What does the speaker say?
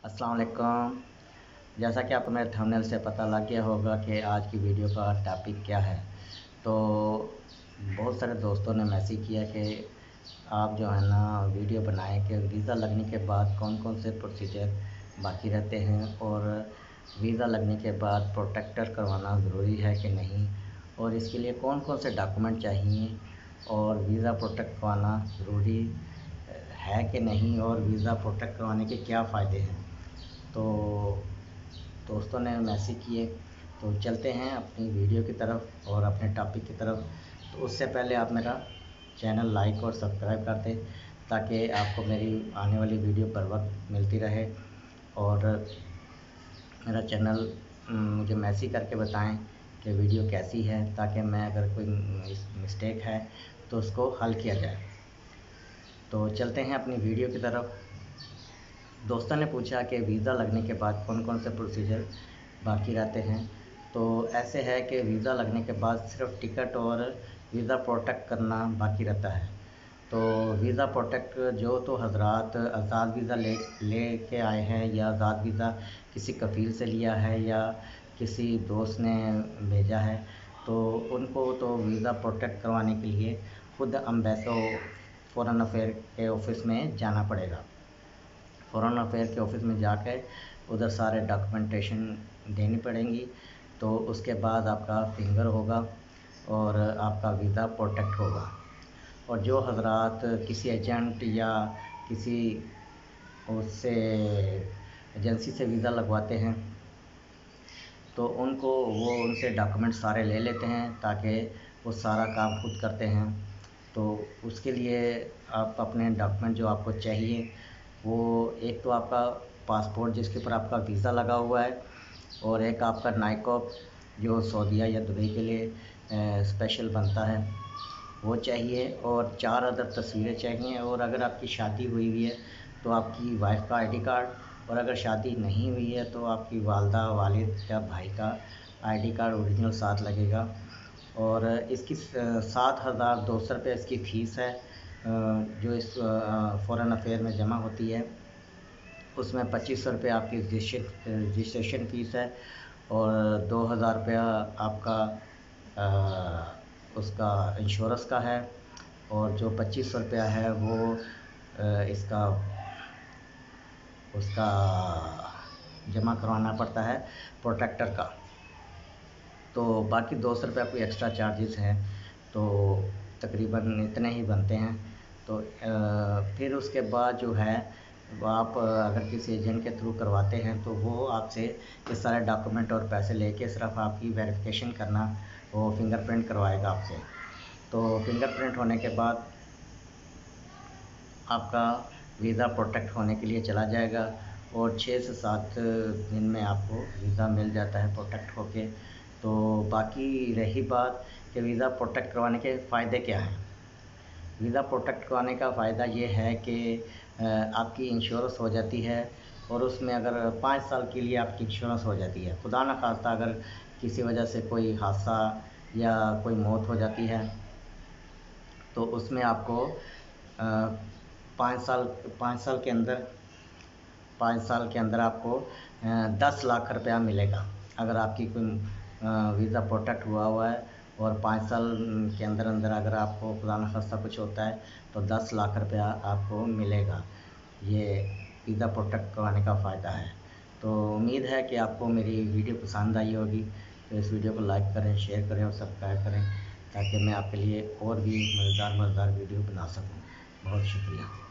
अस्सलाम वालेकुम। जैसा कि आपको मेरे थंबनेल से पता लग गया होगा कि आज की वीडियो का टॉपिक क्या है। तो बहुत सारे दोस्तों ने मैसेज किया कि आप जो है ना वीडियो बनाएं कि वीज़ा लगने के बाद कौन कौन से प्रोसीजर बाकी रहते हैं और वीज़ा लगने के बाद प्रोटेक्टर करवाना ज़रूरी है कि नहीं, और इसके लिए कौन कौन से डॉक्यूमेंट चाहिए, और वीज़ा प्रोटेक्ट करवाना ज़रूरी है कि नहीं, और वीज़ा प्रोटेक्ट करवाने के क्या फ़ायदे हैं। तो दोस्तों ने मैसेज किए, तो चलते हैं अपनी वीडियो की तरफ और अपने टॉपिक की तरफ। तो उससे पहले आप मेरा चैनल लाइक और सब्सक्राइब कर दें ताकि आपको मेरी आने वाली वीडियो पर वक्त मिलती रहे। और मेरा चैनल मुझे मैसेज करके बताएं कि वीडियो कैसी है, ताकि मैं अगर कोई मिस्टेक है तो उसको हल किया जाए। तो चलते हैं अपनी वीडियो की तरफ। दोस्तों ने पूछा कि वीज़ा लगने के बाद कौन कौन से प्रोसीजर बाकी रहते हैं। तो ऐसे है कि वीज़ा लगने के बाद सिर्फ टिकट और वीज़ा प्रोटेक्ट करना बाकी रहता है। तो वीज़ा प्रोटेक्ट जो तो हजरात आज़ाद वीज़ा ले के आए हैं, या आज़ाद वीज़ा किसी कफ़ील से लिया है या किसी दोस्त ने भेजा है, तो उनको तो वीज़ा प्रोटेक्ट करवाने के लिए खुद अम्बेसो फ़ॉरेन अफेयर के ऑफ़िस में जाना पड़ेगा। फ़ॉरेन अफेयर के ऑफ़िस में जाकर उधर सारे डॉक्यूमेंटेशन देनी पड़ेंगी। तो उसके बाद आपका फिंगर होगा और आपका वीज़ा प्रोटेक्ट होगा। और जो हजरात किसी एजेंट या किसी उससे एजेंसी से वीज़ा लगवाते हैं, तो वो उनसे डॉक्यूमेंट सारे ले लेते हैं ताकि वो सारा काम खुद करते हैं। तो उसके लिए आप अपने डॉक्यूमेंट जो आपको चाहिए, वो एक तो आपका पासपोर्ट जिसके ऊपर आपका वीज़ा लगा हुआ है, और एक आपका नाइकॉप जो सऊदीया या दुबई के लिए स्पेशल बनता है वो चाहिए, और 4 अदर तस्वीरें चाहिए। और अगर आपकी शादी हुई हुई है तो आपकी वाइफ का आईडी कार्ड, और अगर शादी नहीं हुई है तो आपकी वालदा, वालिद या भाई का आईडी कार्ड ओरिजिनल साथ लगेगा। और इसकी 7,200 रुपये इसकी फ़ीस है जो इस फ़ॉरेन अफेयर में जमा होती है। उसमें 2500 रुपये आपकी रजिस्ट्रेशन फ़ीस है, और 2000 रुपया आपका उसका इंश्योरेंस का है, और जो 2500 रुपया है वो इसका उसका जमा करवाना पड़ता है प्रोटेक्टर का। तो बाकी 200 रुपया कोई एक्स्ट्रा चार्जेस हैं, तो तकरीबन इतने ही बनते हैं। तो फिर उसके बाद जो है वो आप अगर किसी एजेंट के थ्रू करवाते हैं तो वो आपसे ये सारे डॉक्यूमेंट और पैसे लेके सिर्फ आपकी वेरिफिकेशन करना, वो फिंगरप्रिंट करवाएगा आपसे। तो फिंगरप्रिंट होने के बाद आपका वीज़ा प्रोटेक्ट होने के लिए चला जाएगा, और 6 से 7 दिन में आपको वीज़ा मिल जाता है प्रोटेक्ट होके। तो बाकी रही बात कि वीज़ा प्रोटेक्ट करवाने के फ़ायदे क्या हैं। वीज़ा प्रोटेक्ट करवाने का फ़ायदा ये है कि आपकी इंश्योरेंस हो जाती है, और उसमें अगर 5 साल के लिए आपकी इंश्योरेंस हो जाती है। खुदा न खास्ता अगर किसी वजह से कोई हादसा या कोई मौत हो जाती है तो उसमें आपको 5 साल 5 साल के अंदर 5 साल के अंदर आपको 10 लाख रुपया मिलेगा। अगर आपकी कोई वीज़ा प्रोटेक्ट हुआ है और 5 साल के अंदर अंदर अगर आपको खुदा न खास्ता कुछ होता है तो 10 लाख रुपया आपको मिलेगा। ये वीज़ा प्रोटेक्ट करवाने का फ़ायदा है। तो उम्मीद है कि आपको मेरी वीडियो पसंद आई होगी। तो इस वीडियो को लाइक करें, शेयर करें और सब्सक्राइब करें ताकि मैं आपके लिए और भी मज़ेदार वीडियो बना सकूँ। बहुत शुक्रिया।